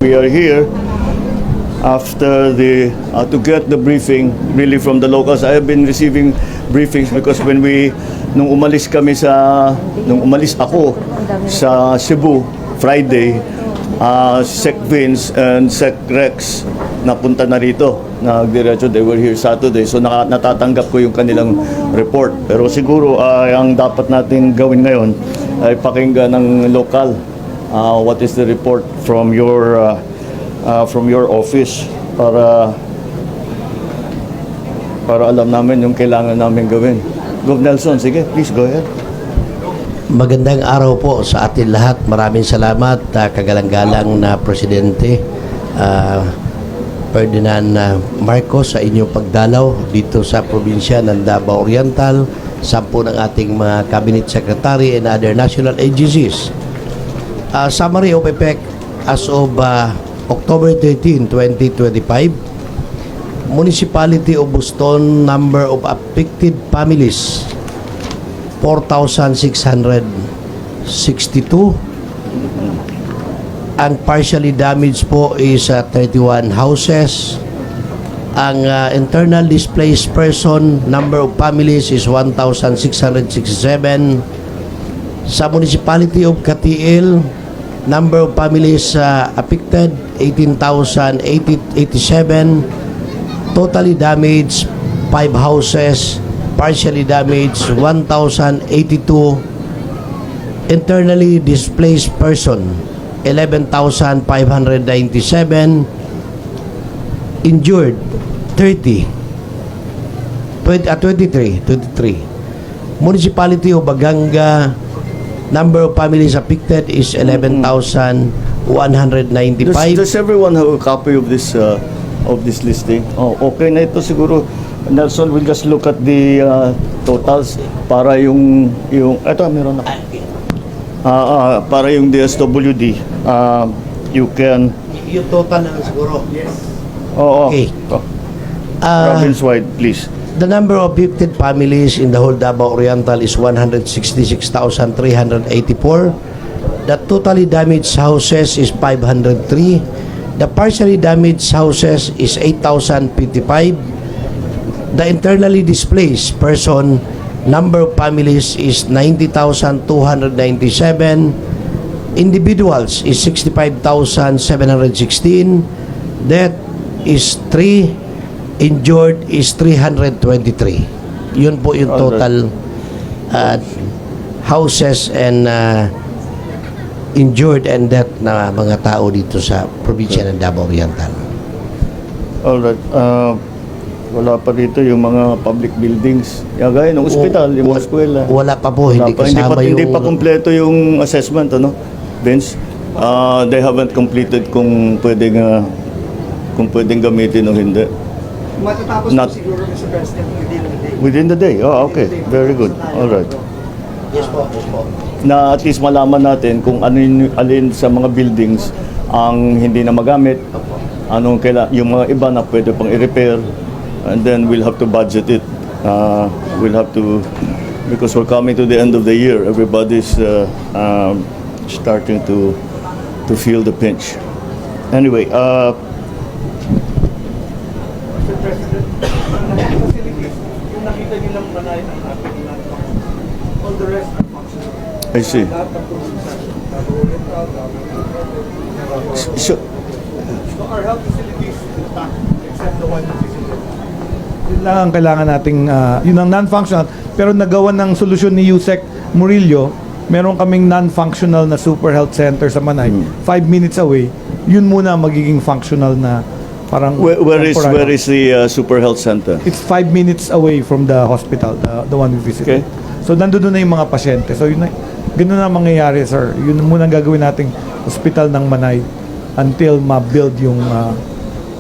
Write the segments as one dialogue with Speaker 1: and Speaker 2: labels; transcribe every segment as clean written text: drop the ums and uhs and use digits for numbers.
Speaker 1: We are here after to get the briefing really from the locals. I have been receiving briefings because nung umalis ako sa Cebu Friday, Sec Vince and Sec Rex napunta na rito. They were here Saturday. So natatanggap ko yung kanilang report. Pero siguro ang dapat natin gawin ngayon ay pakinggan ng lokal. What is the report from your office para alam namin yung kailangan namin gawin. Gov. Nelson, sige, please go ahead.
Speaker 2: Magandang araw po sa atin lahat. Maraming salamat, kagalang-galang na Presidente Ferdinand Marcos, sa inyong pagdalaw dito sa probinsya ng Davao Oriental, 10 ng ating mga Cabinet Secretary and other national agencies. Summary of effect as of October 13, 2025, Municipality of Boston, number of affected families 4,662. Ang partially damaged po is 31 houses. Ang internal displaced person, number of families is 1,667. Sa Municipality of Katiil, number of families affected 18,087. Totally damaged 5 houses, partially damaged 1,082. Internally displaced person 11,597. Injured 23. Municipality of Baganga, number of families affected is 11,195.
Speaker 1: Does everyone have a copy of this listing? Oh, okay na ito siguro. Nelson, we'll just look at the totals para yung eto meron na. Para yung DSWD, you can
Speaker 2: Yung total na siguro. Yes.
Speaker 1: Okay. Province-wide, please.
Speaker 2: The number of affected families in the whole Davao Oriental is 166,384. The totally damaged houses is 503. The partially damaged houses is 8,055. The internally displaced person number of families is 90,297. Individuals is 65,716. Death is 3. Injured is 323. Yun po yung total houses and injured and death na mga tao dito sa probinsya ng Davao Oriental.
Speaker 1: Alright. Wala pa dito yung mga public buildings. Gaya ng ospital, yung mga eskwela.
Speaker 2: Wala pa po, hindi kasama yung...
Speaker 1: Hindi pa kompleto yung assessment, ano? Vince, they haven't completed kung pwedeng gamitin o hindi.
Speaker 3: Matatapos po siguro sa President
Speaker 1: Within the day? Oh, okay. Very good. Alright.
Speaker 2: Yes po, yes po.
Speaker 1: Na at least malaman natin kung alin sa mga buildings ang hindi na magamit, yung mga iba na pwede pang i-repair, and then we'll have to budget it. We'll have to, because we're coming to the end of the year, everybody's starting to feel the pinch. Anyway,
Speaker 3: Mr. President, facilities, yung nakita niyo lang manay ng ating all the rest are functional.
Speaker 1: I see.
Speaker 3: Lahat ng provinces, Oriental,
Speaker 1: So,
Speaker 3: our health facilities intact except the one in
Speaker 4: Yun lang ang kailangan nating, yun ang non-functional. Pero nagawa ng solusyon ni Yusek Murillo, meron kaming non-functional na super health center sa Manay, 5 minutes away. Yun muna magiging functional na parang...
Speaker 1: where is the super health center?
Speaker 4: It's 5 minutes away from the hospital, the one we visited.
Speaker 1: Okay.
Speaker 4: So nandun na yung mga pasyente. So yun na, ganun na mangyayari, sir. Yun muna ang gagawin nating hospital ng Manay until ma-build yung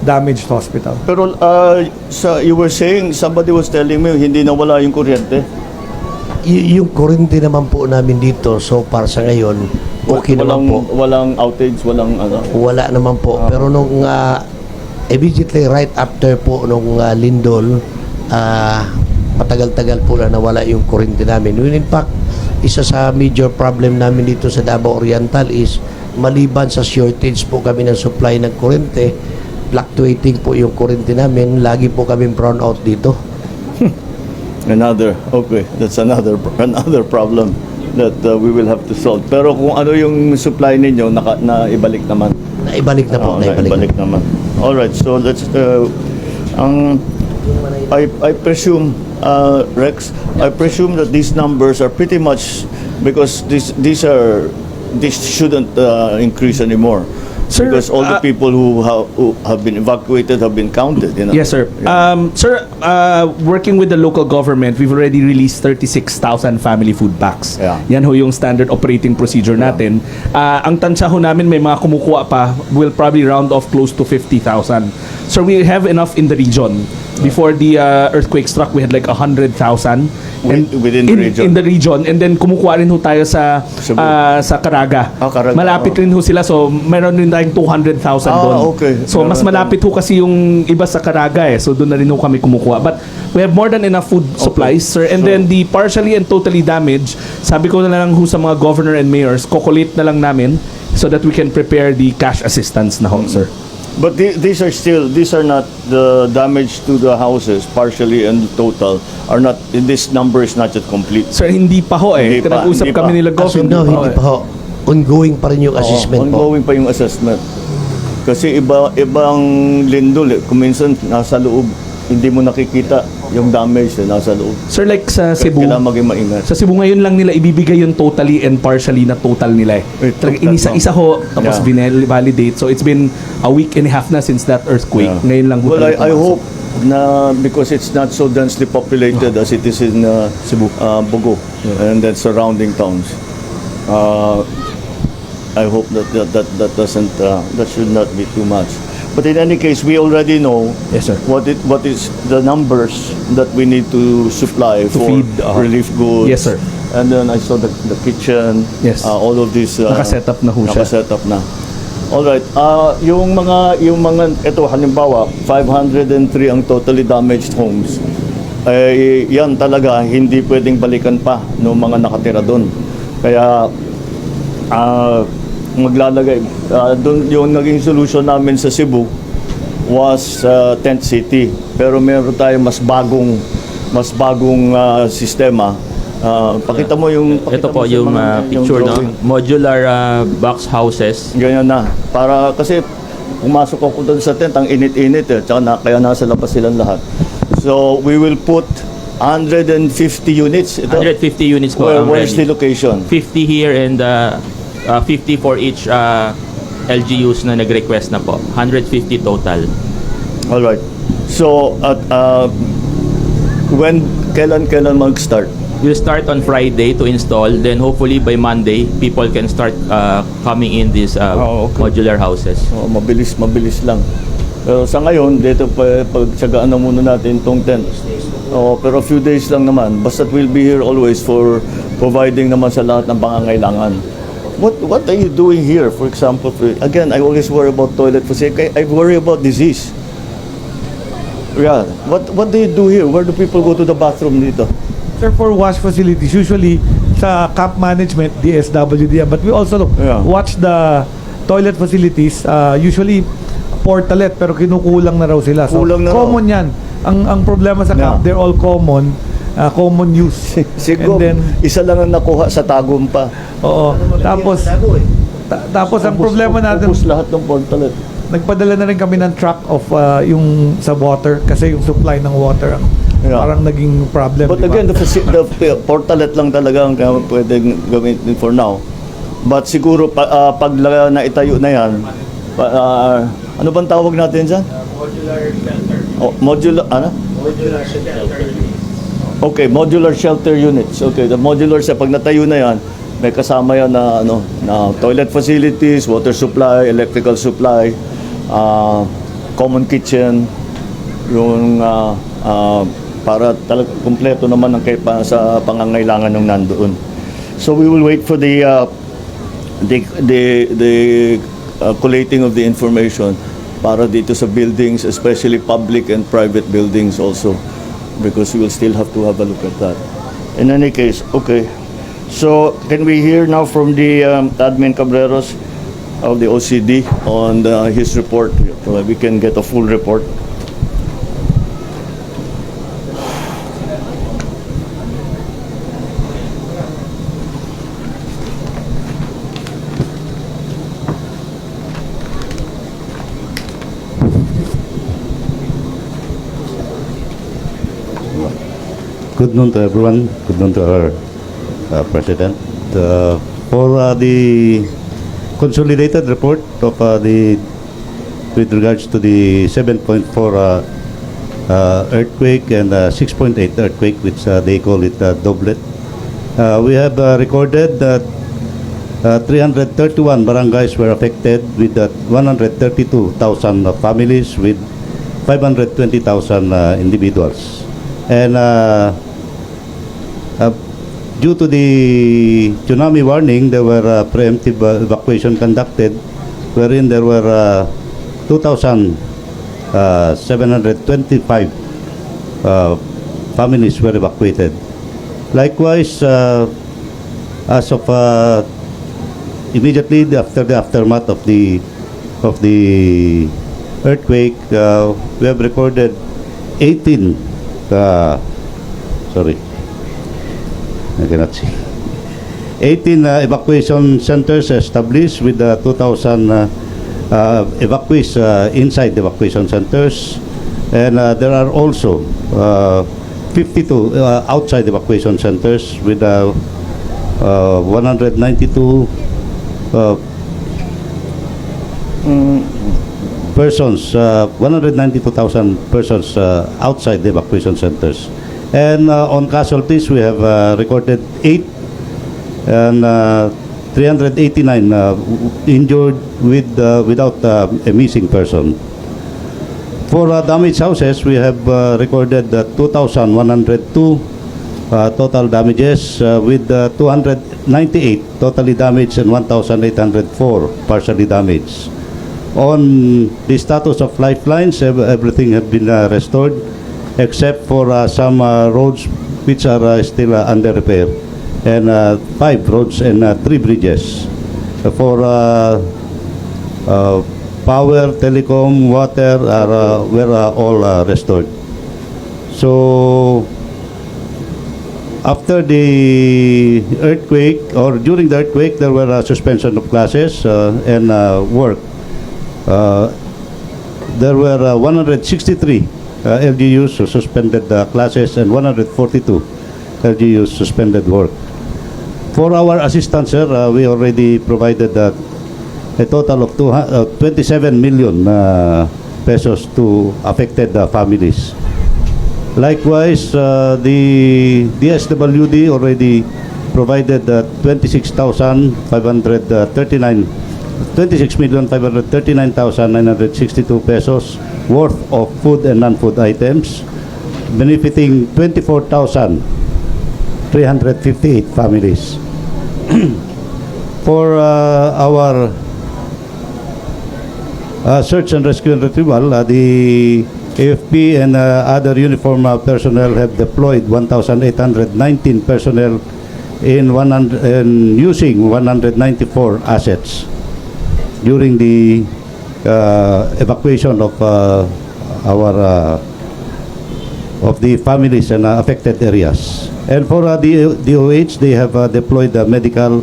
Speaker 4: damaged hospital.
Speaker 1: Pero you were saying, somebody was telling me, hindi nawala yung kuryente.
Speaker 2: Yung kuryente naman po namin dito, so far sa ngayon, okay naman po.
Speaker 1: Walang outage, walang ano?
Speaker 2: Wala naman po. Pero nung immediately right after po nung lindol, matagal-tagal po na nawala yung kuryente namin. In fact, isa sa major problem namin dito sa Davao Oriental is maliban sa shortage po kami ng supply ng kuryente, fluctuating po yung kuryente namin, lagi po kami brown out dito.
Speaker 1: That's another problem that we will have to solve. Pero kung ano yung supply ninyo, naibalik naman.
Speaker 2: Naibalik na po,
Speaker 1: Naibalik naman. All right, so let's I presume Rex, I presume that these numbers are pretty much because these shouldn't increase anymore.
Speaker 5: Sir,
Speaker 1: because all the people who have been evacuated have been counted. You know?
Speaker 5: Yes, sir.
Speaker 1: Yeah.
Speaker 5: Sir, working with the local government, we've already released 36,000 family food packs.
Speaker 1: Yeah.
Speaker 5: Yan ho yung standard operating procedure natin. Ang tansya ho namin, may mga kumukuha pa, will probably round off close to 50,000. So we have enough in the region. Before the earthquake struck, we had like 100,000.
Speaker 1: Within the region.
Speaker 5: In the region. And then kumukuha rin ho tayo sa
Speaker 1: Cebu.
Speaker 5: sa Caraga.
Speaker 1: Caraga.
Speaker 5: Malapit rin ho sila. So meron rin tayong 200,000 doon.
Speaker 1: Okay.
Speaker 5: So mas malapit ho kasi yung iba sa Caraga eh. So doon na rin ho kami kumukuha. But we have more than enough food supplies, sir. And then the partially and totally damaged, sabi ko na lang ho sa mga governor and mayors, kokolate na lang namin so that we can prepare the cash assistance na ho, sir.
Speaker 1: But these are not the damage to the houses, partially and total, are not, this number is not yet complete.
Speaker 5: Sir, hindi pa ho eh.
Speaker 1: Hindi pa,
Speaker 5: Nag-usap
Speaker 1: hindi
Speaker 5: kami
Speaker 1: pa.
Speaker 5: nila
Speaker 2: As of
Speaker 5: governor.
Speaker 2: now, hindi pa ho. Ongoing pa rin yung assessment po.
Speaker 1: Ongoing pa yung assessment. Kasi ibang lindol eh. Kung minsan nasa loob, hindi mo nakikita yung damage nasa loob.
Speaker 5: Sir, like sa Cebu,
Speaker 1: Kailangan maging maingat.
Speaker 5: sa Cebu ngayon lang nila ibibigay yung totally and partially na total nila eh.
Speaker 1: Wait,
Speaker 5: Talagang
Speaker 1: total,
Speaker 5: inisa-isa ho, tapos
Speaker 1: Yeah.
Speaker 5: validate. So it's been a week and a half na since that earthquake.
Speaker 1: Yeah.
Speaker 5: Ngayon lang ho
Speaker 1: Well,
Speaker 5: talaga
Speaker 1: I
Speaker 5: pumasok.
Speaker 1: hope na because it's not so densely populated as it is in
Speaker 5: Cebu.
Speaker 1: Bogo and then surrounding towns. I hope that doesn't that should not be too much. But in any case, we already know
Speaker 5: Yes, sir.
Speaker 1: what is the numbers that we need to supply for
Speaker 5: feed,
Speaker 1: relief goods.
Speaker 5: Yes, sir.
Speaker 1: And then I saw the kitchen.
Speaker 5: Yes.
Speaker 1: All of these
Speaker 5: Nakaset up na ho siya.
Speaker 1: nakaset up na. All right. Yung mga ito halimbawa 503 ang totally damaged homes. Yan talaga hindi pwedeng balikan pa ng mga nakatira doon. Kaya maglalagay doon yung naging solution namin sa Cebu was tent city, pero meron tayong mas bagong sistema. Pakita mo yung
Speaker 6: Ito po yung picture, no?
Speaker 1: drawing.
Speaker 6: Modular box houses.
Speaker 1: Ganyan na. Para kasi pumasok ako doon sa tent, ang init-init eh. Tsaka kaya nasa labas silang lahat. So we will put 150 units. Ito.
Speaker 6: 150 units po ang
Speaker 1: Where's the
Speaker 6: ready.
Speaker 1: location?
Speaker 6: 50 here and 50 for each LGUs na nag-request na po. 150 total.
Speaker 1: All right. So kailan mag-start?
Speaker 6: We'll start on Friday to install. Then hopefully by Monday, people can start coming in these
Speaker 1: Okay.
Speaker 6: modular houses.
Speaker 1: Mabilis lang. Pero sa ngayon, dito pagtsagaan na muna natin itong tent. Pero a few days lang naman. Basta we'll be here always for providing naman sa lahat ng pangangailangan. What are you doing here? For example, again, I always worry about toilet facility. I worry about disease. Yeah. What do you do here? Where do people go to the bathroom dito?
Speaker 4: Sir, for wash facilities, usually sa camp management, DSWD, but we also
Speaker 1: Yeah.
Speaker 4: watch the toilet facilities, usually portalet, pero kinukulang na raw sila. So,
Speaker 1: Kulang na raw.
Speaker 4: common yan. Ang problema sa camp,
Speaker 1: Yeah.
Speaker 4: they're all common use.
Speaker 1: Siguro,
Speaker 4: And then,
Speaker 1: isa lang ang nakuha sa Tagum pa.
Speaker 4: oo. Tapos, tapos ang problema natin,
Speaker 1: Ubus lahat ng portalet.
Speaker 4: nagpadala na rin kami ng truck of yung sa water kasi yung supply ng water
Speaker 1: Yeah.
Speaker 4: parang naging problem.
Speaker 1: But
Speaker 4: diba?
Speaker 1: again, the portalet lang talaga ang pwedeng gamitin for now. But siguro pag na itayo na yan, ano bang tawag natin dyan? Modular shelter. Modular shelter. Okay, modular shelter units. Okay, the modular pag natayo na yan, may kasama yan na na toilet facilities, water supply, electrical supply, common kitchen, yung para talaga kumpleto naman ang sa pangangailangan ng nandoon. So we will wait for the collating of the information para dito sa buildings, especially public and private buildings also, because we will still have to have a look at that. In any case, okay. So can we hear now from the admin Cabreros of the OCD on his report. So we can get a full report.
Speaker 7: Good noon to everyone. Good noon to our President. For the consolidated report of with regards to the 7.4 earthquake and 6.8 earthquake, which they call it doublet, we have recorded that 331 barangays were affected with 132,000 families with 520,000 individuals. And due to the tsunami warning, there were preemptive evacuation conducted, wherein there were 2,725 families were evacuated. Likewise, as of immediately after the aftermath of the earthquake, we have recorded 18. Sorry, I cannot see. 18 evacuation centers established with 2,000 evacuees inside the evacuation centers, and there are also 52 outside evacuation centers with 192 persons, 192,000 persons outside the evacuation centers. And on casualties, we have recorded 8 and 389 injured without a missing person. For damaged houses, we have recorded 2,102 total damages with 298 totally damaged and 1,804 partially damaged. On the status of lifelines, everything has been restored except for some roads which are still under repair, and 5 roads and 3 bridges. For power, telecom, water were all restored. So after the earthquake, or during the earthquake, there were a suspension of classes and work. There were 163 LGUs who suspended classes and 142 LGUs suspended work. For our assistance, sir, we already provided a total of 27 million pesos to affected families. Likewise, the DSWD already provided 26,539,962 pesos worth of food and non-food items, benefiting 24,358 families. For our search and rescue and retrieval, the AFP and other uniform personnel have deployed 1,819 personnel in using 194 assets during the evacuation of the families and affected areas. And for the DOH, they have deployed medical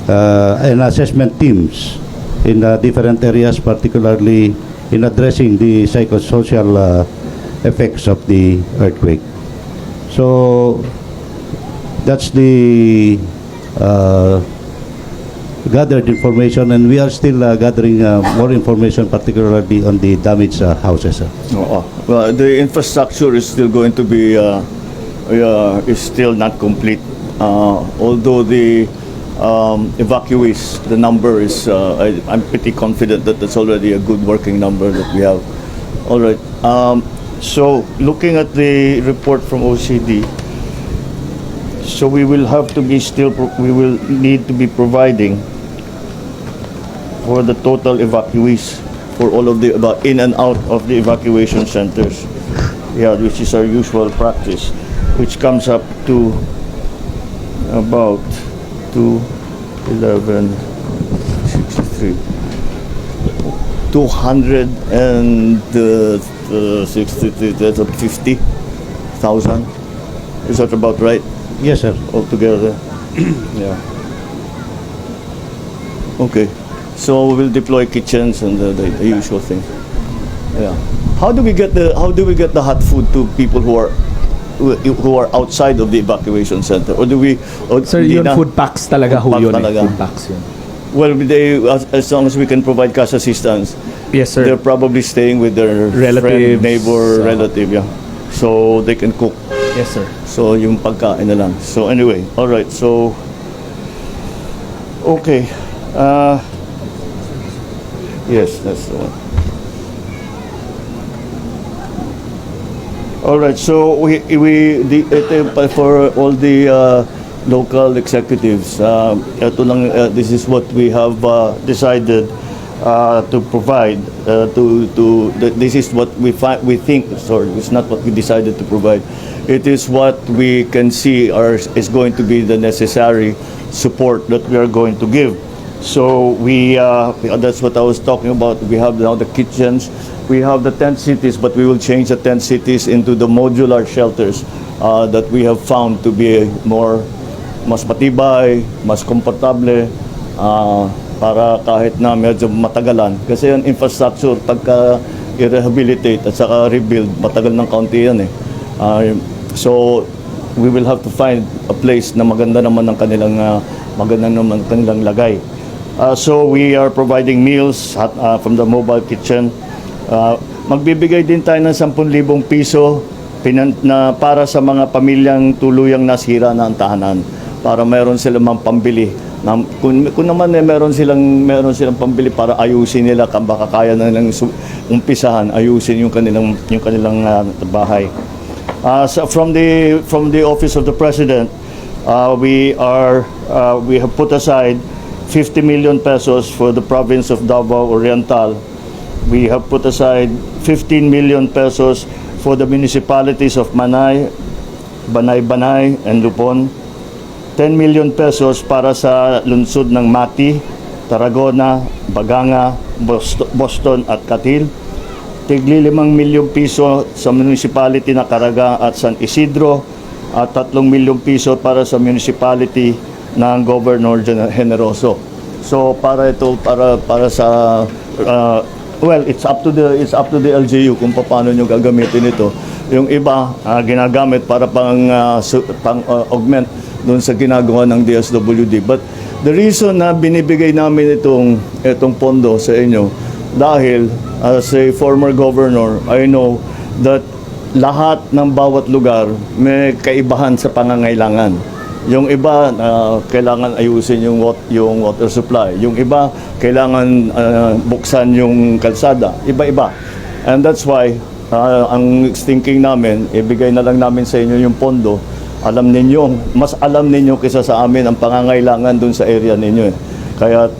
Speaker 7: and assessment teams in different areas, particularly in addressing the psychosocial effects of the earthquake. So that's the gathered information, and we are still gathering more information, particularly on the damaged houses.
Speaker 1: Well, the infrastructure is still going to be is still not complete. Although the evacuees, the number is, I'm pretty confident that that's already a good working number that we have. All right. So looking at the report from OCD, so we will have to be we will need to be providing for the total evacuees for all of the in and out of the evacuation centers. Yeah, which is our usual practice, which comes up to about 21163. 250,000. Is that about right?
Speaker 7: Yes, sir.
Speaker 1: Altogether? Yeah. Okay. So we'll deploy kitchens and the usual thing. Yeah. How do we get the hot food to people who are outside of the evacuation center? Or do we
Speaker 5: Sir,
Speaker 1: hindi
Speaker 5: yun
Speaker 1: na?
Speaker 5: food packs talaga ho
Speaker 1: Food
Speaker 5: yun.
Speaker 1: pack talaga.
Speaker 5: Food packs yun.
Speaker 1: Well, as long as we can provide cash assistance,
Speaker 5: Yes, sir.
Speaker 1: they're probably staying with their
Speaker 5: Relatives,
Speaker 1: friend, neighbor, relative, yeah. So they can cook.
Speaker 5: Yes, sir.
Speaker 1: So yung pagkain na lang. So anyway, all right. So okay. Yes, that's the one. All right. So for all the local executives, ito lang, this is what we have decided to provide this is what we think, sorry, it's not what we decided to provide. It is what we can see is going to be the necessary support that we are going to give. So that's what I was talking about. We have now the kitchens, we have the tent cities, but we will change the tent cities into the modular shelters that we have found to be mas matibay, mas komportable, para kahit na medyo matagalan. Kasi yung infrastructure, pagka i-rehabilitate at saka rebuild, matagal ng kaunti yan eh. So, we will have to find a place na maganda naman ng kanilang lagay. So, we are providing meals from the mobile kitchen. Magbibigay din tayo ng 10,000 piso para sa mga pamilyang tuluyang nasira na ang tahanan, para mayroon silang pambili. Kung naman meron silang pambili para ayusin nila, baka kaya na nilang umpisahan ayusin yung kanilang bahay. So from the office of the president, we have put aside 50 million pesos for the province of Davao Oriental. We have put aside 15 million pesos for the municipalities of Manay, Banay, and Lupon. 10 million pesos para sa lungsod ng Mati, Tarragona, Baganga, Boston at Catil. Tigli 5 milyong piso sa municipality na Caraga at San Isidro at 3 milyong piso para sa municipality ng Governor Generoso. So para sa well, it's up to the LGU kung paano nyo gagamitin ito. Yung iba ginagamit para pang augment doon sa ginagawa ng DSWD. But the reason na binibigay namin itong pondo sa inyo, dahil as a former governor, I know that lahat ng bawat lugar may kaibahan sa pangangailangan. Yung iba kailangan ayusin yung water supply. Yung iba kailangan buksan yung kalsada. Iba-iba. And that's why ang thinking namin, ibigay na lang namin sa inyo yung pondo. Mas alam ninyo kaysa sa amin ang pangangailangan dun sa area ninyo. Kaya't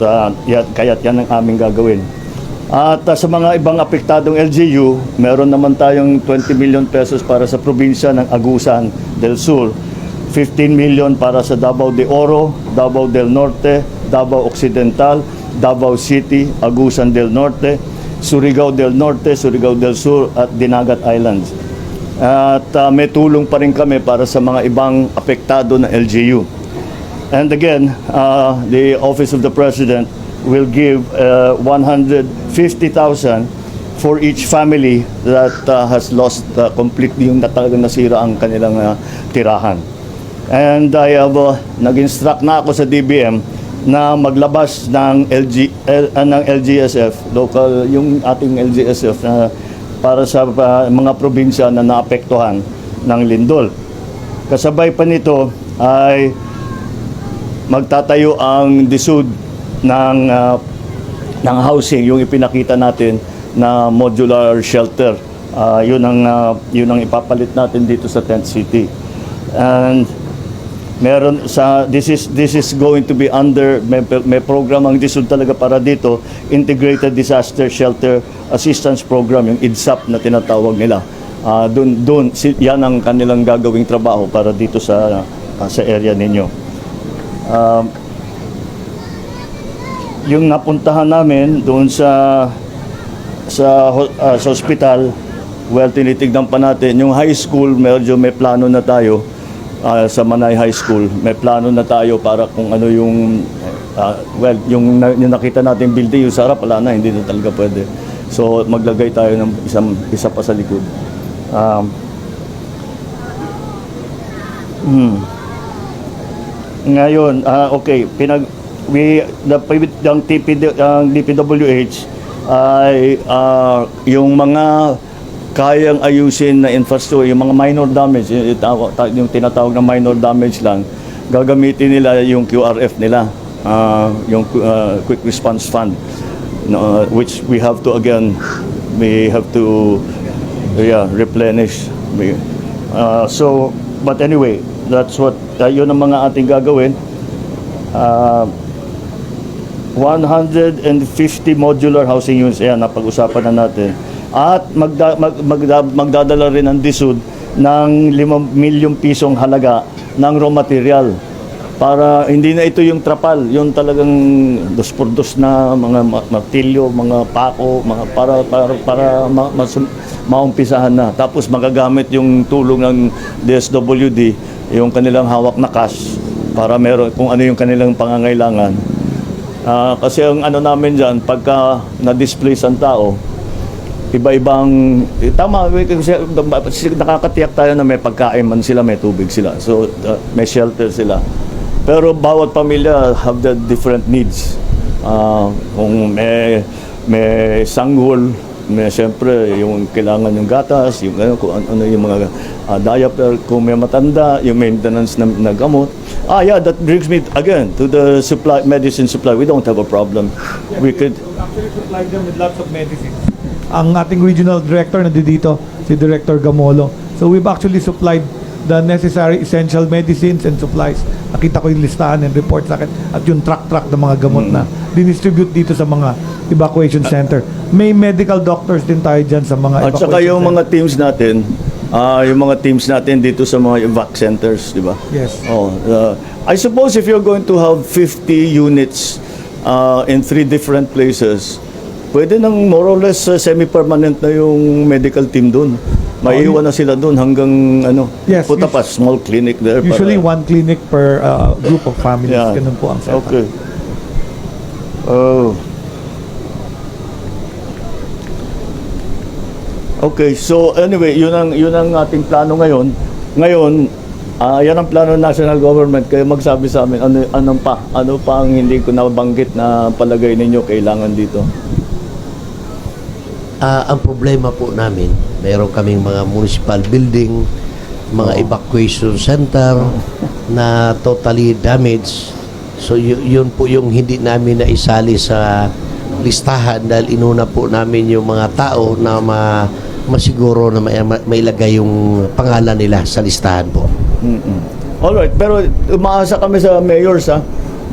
Speaker 1: yan ang aming gagawin. At sa mga ibang apektadong LGU, meron naman tayong 20 million pesos para sa probinsya ng Agusan del Sur, 15 million para sa Davao de Oro, Davao del Norte, Davao Occidental, Davao City, Agusan del Norte, Surigao del Norte, Surigao del Sur at Dinagat Islands. At may tulong pa rin kami para sa mga ibang apektado na LGU. And again, the Office of the President will give 150,000 for each family that has lost completely yung talagang nasira ang kanilang tirahan. And I have nag-instruct na ako sa DBM na maglabas ng LGSF, local, yung ating LGSF na para sa mga probinsya na naapektuhan ng lindol. Kasabay pa nito ay magtatayo ang DSUD ng housing, yung ipinakita natin na modular shelter. Yun ang ipapalit natin dito sa Tent City. And this is going to be under may program ang DSUD talaga para dito, Integrated Disaster Shelter Assistance Program, yung IDSAP na tinatawag nila. Yan ang kanilang gagawing trabaho para dito sa area ninyo. Yung napuntahan namin doon sa sa hospital, well, tinitignan pa natin. Yung high school, medyo may plano na tayo. Sa Manay High School, may plano na tayo para kung ano yung, well, yung nakita natin building, yung sarap, wala na, hindi na talaga pwede. So, maglagay tayo ng isa pa sa likod. Ngayon, okay, ang DPWH ay yung mga kayang ayusin na infrastructure, yung mga minor damage, yung tinatawag na minor damage lang, gagamitin nila yung QRF nila, yung Quick Response Fund, which we have to replenish. So, but anyway, that's what, yun ang mga ating gagawin. 150 modular housing units, ayan, napag-usapan na natin. At magdadala rin ang DSUD ng 5 milyong pisong halaga ng raw material. Para hindi na ito yung trapal, yung talagang dos-por-dos na mga martilyo, mga pako, mga maumpisahan na. Tapos magagamit yung tulong ng DSWD, yung kanilang hawak na cash, para meron kung ano yung kanilang pangangailangan. Kasi ang ano namin dyan, pagka na-displace ang tao, iba-ibang, tama, kasi nakakatiyak tayo na may pagkain man sila, may tubig sila. So, may shelter sila. Pero bawat pamilya have the different needs. Kung may sanggol, may siyempre yung kailangan yung gatas, yung kung ano yung mga diaper, kung may matanda, yung maintenance na gamot. Yeah, that brings me again to the medicine supply. We don't have a problem. We could
Speaker 4: Actually supply them with lots of medicines. Ang ating regional director nandito, si Director Gamolo. So we've actually supplied the necessary essential medicines and supplies. Nakita ko yung listahan and report sa akin at yung truck ng mga gamot na dinistribute dito sa mga evacuation center. May medical doctors din tayo dyan sa mga
Speaker 1: at
Speaker 4: evacuation
Speaker 1: saka yung
Speaker 4: center.
Speaker 1: mga teams natin, dito sa mga evac centers, di ba?
Speaker 4: Yes.
Speaker 1: I suppose if you're going to have 50 units in 3 different places, pwede nang more or less semi-permanent na yung medical team doon. Maiiwan na sila doon hanggang
Speaker 4: Yes,
Speaker 1: put up a small clinic there.
Speaker 4: Usually
Speaker 1: para,
Speaker 4: one clinic per group of families.
Speaker 1: Yeah.
Speaker 4: Ganun po ang setup.
Speaker 1: Okay. Okay, so anyway, yun ang ating plano ngayon. Ngayon, yan ang plano ng national government. Kaya magsabi sa amin, ano pa ang hindi ko nabanggit na palagay ninyo kailangan dito?
Speaker 2: Ang problema po namin, mayroon kaming mga municipal building, mga evacuation center na totally damaged. So yun po yung hindi namin naisali sa listahan dahil inuna po namin yung mga tao na masiguro na mailagay yung pangalan nila sa listahan po.
Speaker 1: Alright, pero umaasa kami sa mayors, ha?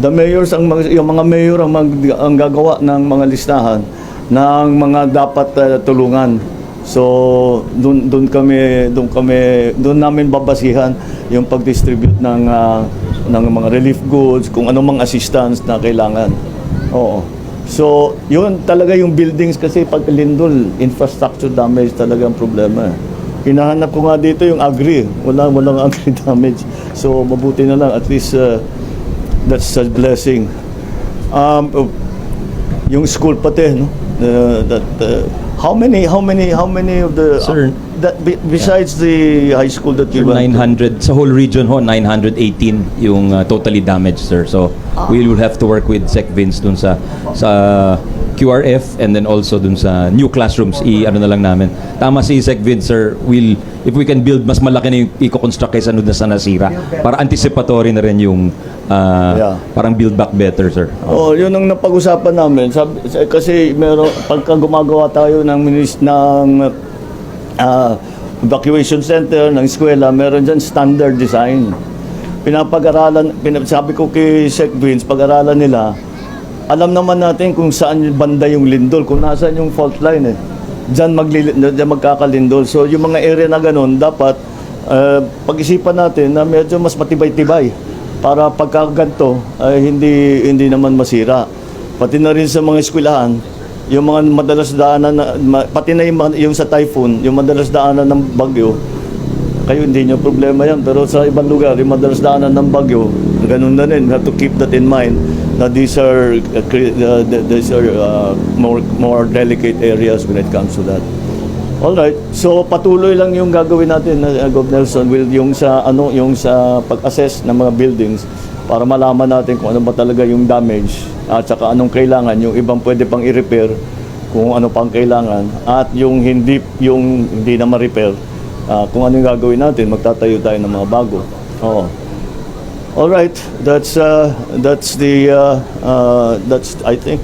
Speaker 1: The mayors, yung mga mayor ang gagawa ng mga listahan ng mga dapat tulungan. So doon namin babasihan yung pag-distribute ng mga relief goods, kung anong mga assistance na kailangan. Oo. So yun talaga yung buildings, kasi pag lindol, infrastructure damage talaga ang problema. Hinahanap ko nga dito yung agri, walang agri damage. So mabuti na lang, at least that's a blessing. Yung school pati, no? How many of the
Speaker 8: Sir,
Speaker 1: besides the high school that you
Speaker 8: Sir,
Speaker 1: went to?
Speaker 8: 900 sa whole region ho, 918 yung totally damaged, sir. So we will have to work with SecVins dun sa QRF and then also dun sa new classrooms. Ano na lang namin. Tama si SecVins, sir. If we can build mas malaki na yung i-construct kaysa doon sa nasira, para anticipatory na rin yung parang build back better, sir.
Speaker 1: Yun ang napag-usapan namin. Kasi pagka gumagawa tayo ng evacuation center, ng eskwela, meron dyan standard design. Sabi ko kay SecVins, pag-aralan nila, alam naman natin kung saan banda yung lindol, kung nasaan yung fault line. Diyan magkakalindol. So yung mga area na ganun, dapat pag-isipan natin na medyo mas matibay-tibay para pagka ganito, hindi naman masira. Pati na rin sa mga eskwelahan, yung mga madalas daanan, pati na yung sa typhoon, yung madalas daanan ng bagyo, kayo hindi nyo problema yan. Pero sa ibang lugar, yung madalas daanan ng bagyo, ganun na rin. We have to keep that in mind na these are more delicate areas when it comes to that. All right. So patuloy lang yung gagawin natin, Gov. Nelson, yung sa pag-assess ng mga buildings para malaman natin kung ano ba talaga yung damage at saka anong kailangan, yung ibang pwede pang i-repair kung ano pang kailangan, at yung hindi na ma-repair, kung ano yung gagawin natin, magtatayo tayo ng mga bago. Oo. All right. That's I think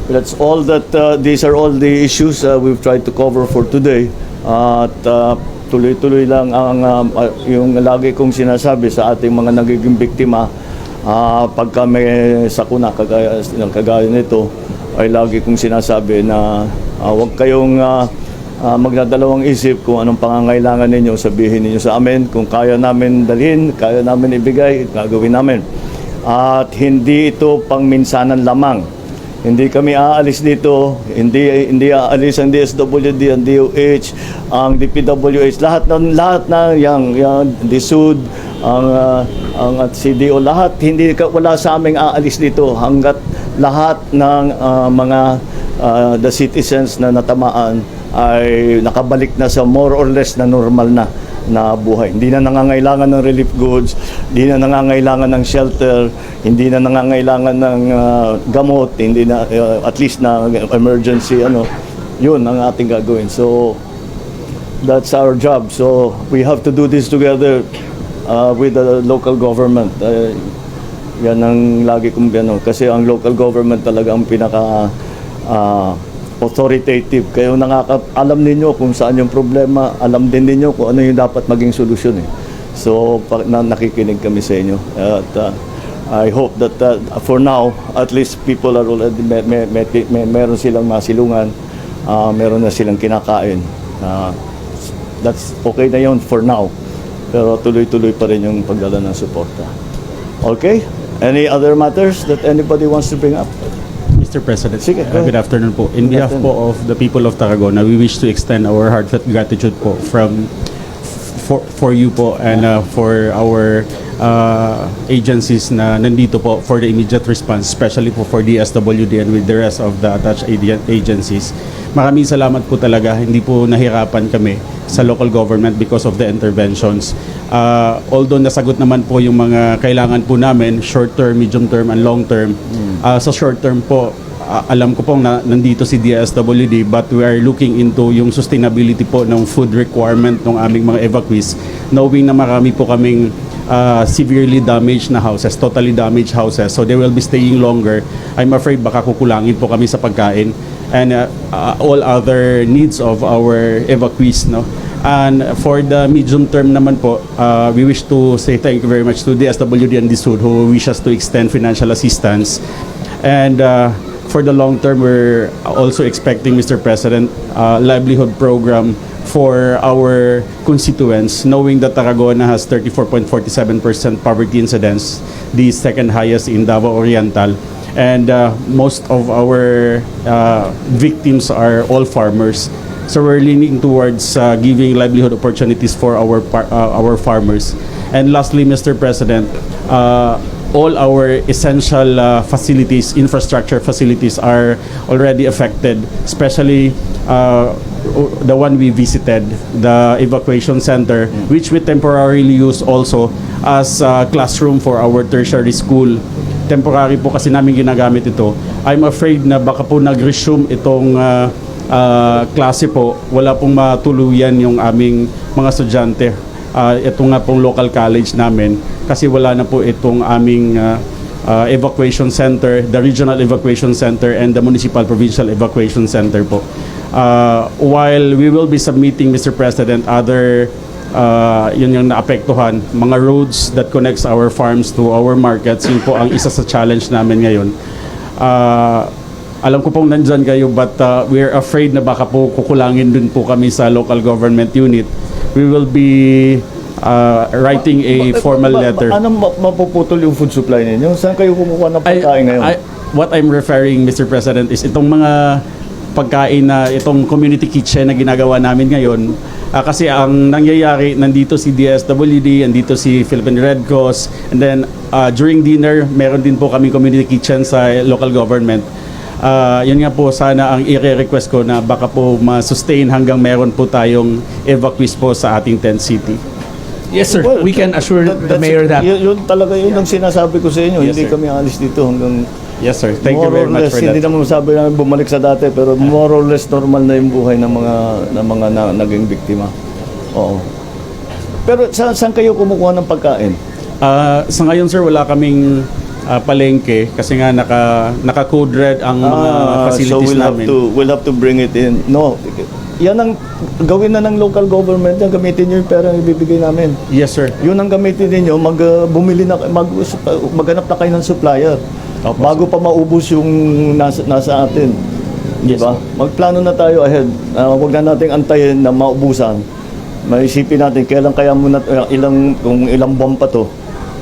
Speaker 1: that's all that these are all the issues we've tried to cover for today. At tuloy-tuloy lang ang yung lagi kong sinasabi sa ating mga nagiging biktima pagka may sakuna kagaya nito, ay lagi kong sinasabi na huwag kayong magdadalawang isip kung anong pangangailangan ninyo, sabihin ninyo sa amin. Kung kaya namin dalhin, kaya namin ibigay, gagawin namin. At hindi ito pangminsanan lamang. Hindi kami aalis dito, hindi aalis ang DSWD, ang DOH, ang DPWH, lahat na yang DSUD, ang CDO, lahat wala sa aming aalis dito hangga't lahat ng the citizens na natamaan ay nakabalik na sa more or less na normal na buhay. Hindi na nangangailangan ng relief goods, hindi na nangangailangan ng shelter, hindi na nangangailangan ng gamot, hindi na at least na emergency yun ang ating gagawin. So that's our job. So we have to do this together with the local government. Yan ang lagi kong kasi ang local government talaga ang pinaka authoritative. Kayo alam ninyo kung saan yung problema, alam din ninyo kung ano yung dapat maging solusyon So nakikinig kami sa inyo. At I hope that for now, at least people are already meron silang masilungan, meron na silang kinakain. That's okay na yun for now. Pero tuloy-tuloy pa rin yung pagdala ng suporta. Okay? Any other matters that anybody wants to bring up?
Speaker 9: Mr. President,
Speaker 1: Sige, go
Speaker 9: good
Speaker 1: ahead.
Speaker 9: afternoon po. In
Speaker 1: Good
Speaker 9: behalf po of the people of Tarragona, we wish to extend our heartfelt gratitude po for you po and for our agencies na nandito po for the immediate response, especially po for DSWD and with the rest of the attached agencies. Maraming salamat po talaga. Hindi po nahirapan kami sa local government because of the interventions. Although nasagot naman po yung mga kailangan po namin, short term, medium term, and long term. Sa short term po, alam ko pong nandito si DSWD, but we are looking into yung sustainability po ng food requirement ng aming mga evacuees, knowing na marami po kaming severely damaged na houses, totally damaged houses, so they will be staying longer. I'm afraid baka kukulangin po kami sa pagkain and all other needs of our evacuees, no? And for the medium term naman po, we wish to say thank you very much to DSWD and DSUD who wish us to extend financial assistance. And for the long term, we're also expecting, Mr. President, livelihood program for our constituents, knowing that Tarragona has 34.47% poverty incidence, the second highest in Davao Oriental, and most of our victims are all farmers. So we're leaning towards giving livelihood opportunities for our farmers. And lastly, Mr. President, all our essential facilities, infrastructure facilities are already affected, especially the one we visited, the evacuation center, which we temporarily use also as a classroom for our tertiary school. Temporary po kasi namin ginagamit ito. I'm afraid na baka po nag-resume itong klase po, wala pong matuluyan yung aming mga estudyante. Ito nga pong local college namin kasi wala na po itong aming evacuation center, the regional evacuation center and the municipal provincial evacuation center po. While we will be submitting, Mr. President, other yun yung naapektuhan, mga roads that connects our farms to our markets, yun po ang isa sa challenge namin ngayon. Alam ko pong nandyan kayo, but we're afraid na baka po kukulangin dun po kami sa local government unit. We will be writing a formal letter.
Speaker 1: Ano mapuputol yung food supply ninyo? Saan kayo kumukuha ng pagkain ngayon?
Speaker 9: what I'm referring, Mr. President, is itong mga pagkain na itong community kitchen na ginagawa namin ngayon. Kasi ang nangyayari, nandito si DSWD, nandito si Philippine Red Cross, and then during dinner, meron din po kami community kitchen sa local government. Yun nga po, sana ang i-request ko na baka po ma-sustain hanggang meron po tayong evacuees po sa ating tent city.
Speaker 5: Yes, sir.
Speaker 1: Well,
Speaker 5: We can assure the mayor that.
Speaker 1: Yun talaga yun ang sinasabi ko sa inyo.
Speaker 9: Yes,
Speaker 1: Hindi
Speaker 9: sir.
Speaker 1: kami alis dito hanggang
Speaker 9: Yes, sir. Thank you
Speaker 1: more
Speaker 9: very
Speaker 1: or
Speaker 9: much
Speaker 1: less,
Speaker 9: for
Speaker 1: hindi
Speaker 9: that.
Speaker 1: naman masabi namin bumalik sa dati, pero more or less normal na yung buhay ng mga naging biktima. Oo. Pero saan kayo kumukuha ng pagkain?
Speaker 9: Sa ngayon, sir, wala kaming palengke kasi nga naka-code red ang mga facilities
Speaker 1: so
Speaker 9: namin.
Speaker 1: we'll have to bring it in. No, yan ang gawin na ng local government, yan gamitin niyo yung pera na ibibigay namin.
Speaker 9: Yes, sir.
Speaker 1: Yun ang gamitin niyo, maghanap na kayo ng supplier.
Speaker 9: Opo,
Speaker 1: Bago pa maubos yung nasa atin. Di
Speaker 9: Yes,
Speaker 1: ba? Magplano na tayo ahead. Huwag na nating antayin na maubusan. Maisipin natin kailan kaya muna kung ilang buwan pa to.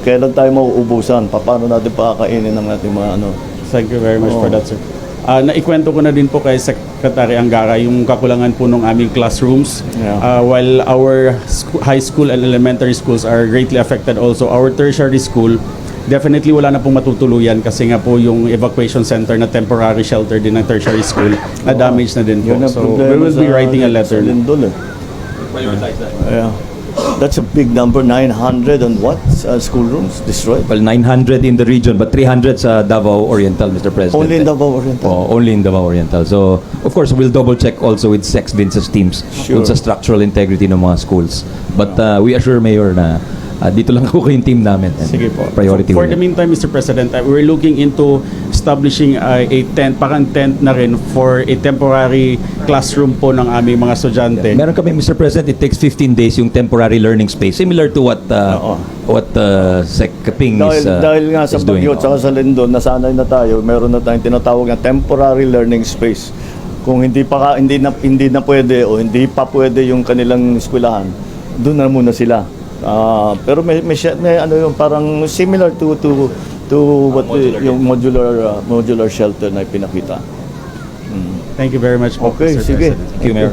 Speaker 1: Kailan tayo mauubusan? Paano natin pakakainin ng ating mga ano?
Speaker 9: Thank you very much
Speaker 1: Oo.
Speaker 9: for that, sir. Naikwento ko na din po kay Secretary Angara yung kakulangan po ng aming classrooms.
Speaker 1: Yeah.
Speaker 9: While our high school and elementary schools are greatly affected also, our tertiary school, definitely wala na pong matutuluyan kasi nga po yung evacuation center na temporary shelter din ng tertiary school na damage na din po.
Speaker 1: Yun ang
Speaker 9: So we
Speaker 1: problema
Speaker 9: will be
Speaker 1: sa-
Speaker 9: writing a letter.
Speaker 1: sa Lindol, eh. Yeah. That's a big number, 900 and what? Schoolrooms destroyed?
Speaker 8: Well, 900 in the region, but 300 sa Davao Oriental, Mr. President.
Speaker 1: Only in Davao Oriental?
Speaker 8: Oh, only in Davao Oriental. So, of course, we'll double check also with Sex Vince's teams
Speaker 1: Sure.
Speaker 8: dun sa structural integrity ng mga schools. But we assure Mayor na dito lang ako yung team namin. And
Speaker 9: Sige po.
Speaker 8: Priority
Speaker 9: For
Speaker 8: ho
Speaker 9: the
Speaker 8: yan.
Speaker 9: meantime, Mr. President, we're looking into establishing a tent, parang tent na rin for a temporary classroom po ng aming mga estudyante.
Speaker 8: Meron kami, Mr. President, it takes 15 days yung temporary learning space. Similar to what Sec Ping
Speaker 1: Dahil nga sa
Speaker 8: is doing.
Speaker 1: Bagyo at saka sa Lindol, nasanay na tayo, meron na tayong tinatawag na temporary learning space. Kung hindi na pwede o hindi pa pwede yung kanilang eskwelahan, doon na muna sila. Pero may ano yung parang similar to what yung modular shelter na ipinakita.
Speaker 9: Thank you very much po,
Speaker 1: Okay,
Speaker 9: Mr.
Speaker 1: sige.
Speaker 9: President.
Speaker 8: Thank you, Mayor.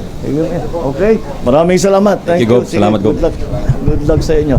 Speaker 1: Okay. Maraming salamat.
Speaker 8: Thank you, Go.
Speaker 1: Sige,
Speaker 8: Salamat, Go.
Speaker 1: Good luck sa inyo.